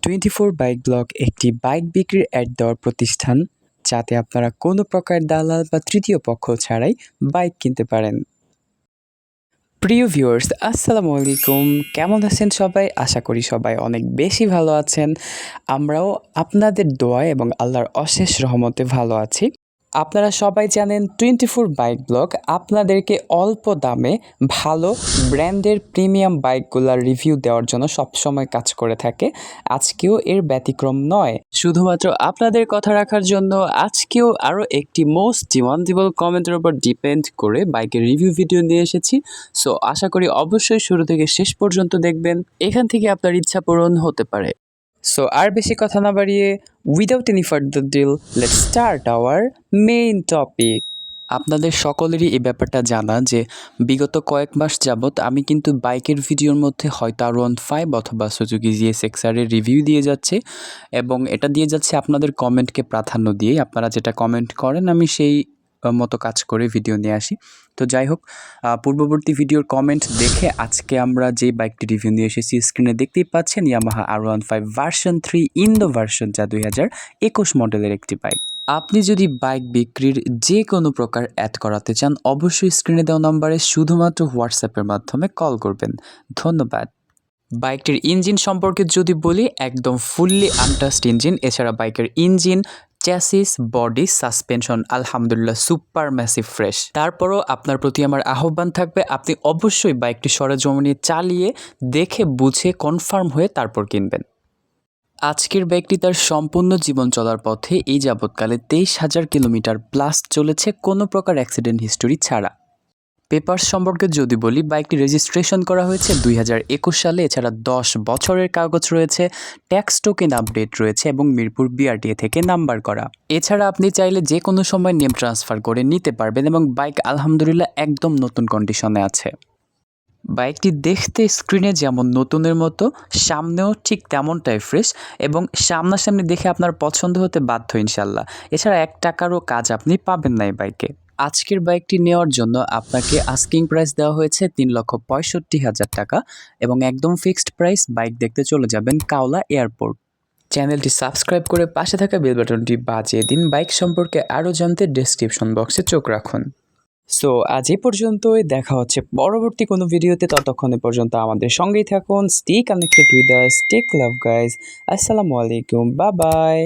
24 bike blog একটি bike বিক্রির add দেওয়ার প্রতিষ্ঠান, যাতে আপনারা কোনো প্রকার দালাল বা তৃতীয় পক্ষ ছাড়াই বাইক কিনতে পারেন। প্রিয় ভিউয়ার্স, আসসালামু আলাইকুম। কেমন আছেন সবাই? আশা করি সবাই অনেক বেশি ভালো আছেন। আমরাও আপনাদের দোয়ায় এবং আল্লাহর অশেষ রহমতে ভালো আছি। আপনারা সবাই জানেন 24 বাইক ব্লগ আপনাদেরকে অল্প দামে ভালো ব্র্যান্ডের প্রিমিয়াম বাইকগুলোর রিভিউ দেওয়ার জন্য সবসময় কাজ করে থাকে। আজকেও এর ব্যতিক্রম নয়। শুধুমাত্র আপনাদের কথা রাখার জন্য আজকেও আরও একটি মোস্ট ডিমান্ডেবল কমেন্টের উপর ডিপেন্ড করে বাইকের রিভিউ ভিডিও নিয়ে এসেছি। সো আশা করি অবশ্যই শুরু থেকে শেষ পর্যন্ত দেখবেন। এখান থেকে আপনার ইচ্ছা পূরণ হতে পারে। সো আর বেশি কথা না বাড়িয়ে, without any further deal, let's start our main topic. আপনাদের সকলেরই এই ব্যাপারটা জানা যে বিগত কয়েক মাস যাবৎ আমি কিন্তু বাইকের ভিডিওর মধ্যে হয়তো R15 অথবা সুজুকি GSX-R এর রিভিউ দিয়ে যাচ্ছি, এবং এটা দিয়ে যাচ্ছে আপনাদের কমেন্টকে প্রাধান্য দিয়ে। আপনারা যেটা কমেন্ট করেন আমি সেই মতো কাজ করে ভিডিও নিয়ে আসি। তো যাই হোক, পূর্ববর্তী ভিডিওর কমেন্ট দেখে আজকে আমরা যে বাইকটি রিভিউ নিয়ে এসেছি স্ক্রিনে দেখতেই পাচ্ছেন, Yamaha R15 version 3 Indo version, যা 2021 মডেলের একটি বাইক। আপনি যদি বাইক বিক্রির যে কোনো প্রকার অ্যাড করাতে চান, অবশ্যই স্ক্রিনে দেওয়া নম্বরে শুধুমাত্র হোয়াটসঅ্যাপের মাধ্যমে কল করবেন। ধন্যবাদ। বাইকটির ইঞ্জিন সম্পর্কে যদি বলি, একদম ফুললি আনটাস্ট ইঞ্জিন। এছাড়া বাইকের ইঞ্জিন, চ্যাসিস, বডি, সাসপেনশন আলহামদুলিল্লাহ সুপার ম্যাসিভ ফ্রেশ। তারপরও আপনার প্রতি আমার আহ্বান থাকবে, আপনি অবশ্যই বাইকটি সরেজমিনে চালিয়ে দেখে বুঝে কনফার্ম হয়ে তারপর কিনবেন। আজকের বাইকটি তার সম্পূর্ণ জীবন চলার পথে এই যাবৎকালে 23,000 কিলোমিটার প্লাস চলেছে, কোনো প্রকার অ্যাক্সিডেন্ট হিস্টোরি ছাড়া। পেপারস সম্পর্কে যদি বলি, বাইকটি রেজিস্ট্রেশন করা হয়েছে 2021 সালে। এছাড়া 10 বছরের কাগজ রয়েছে, ট্যাক্স টোকেন আপডেট রয়েছে এবং মিরপুর BRTA থেকে নাম্বার করা। এছাড়া আপনি চাইলে যে কোনো সময় নেম ট্রান্সফার করে নিতে পারবেন এবং বাইক আলহামদুলিল্লাহ একদম নতুন কন্ডিশনে আছে। বাইকটি দেখতে স্ক্রিনে যেমন নতুনের মতো, সামনেও ঠিক তেমনটাই ফ্রেশ, এবং সামনাসামনি দেখে আপনার পছন্দ হতে বাধ্য ইনশাল্লাহ। এছাড়া 1 টাকারও কাজ আপনি পাবেন না এই বাইকে। আজকের বাইকটি নেওয়ার জন্য আপনাকে আস্কিং প্রাইস দেওয়া হয়েছে 3,65,000 টাকা, এবং একদম ফিক্সড প্রাইস। বাইক দেখতে চলে যাবেন কাওলা এয়ারপোর্ট। চ্যানেলটি সাবস্ক্রাইব করে পাশে থাকা বেল বাটনটি বাজিয়ে দিন। বাইক সম্পর্কে আরও জানতে ডেসক্রিপশন বক্সে চোখ রাখুন। সো আজ এই পর্যন্তই, দেখা হচ্ছে পরবর্তী কোনো ভিডিওতে। ততক্ষণে পর্যন্ত আমাদের সঙ্গেই থাকুন। Stay connected with us, take love guys. আসসালামু আলাইকুম, বাই বাই।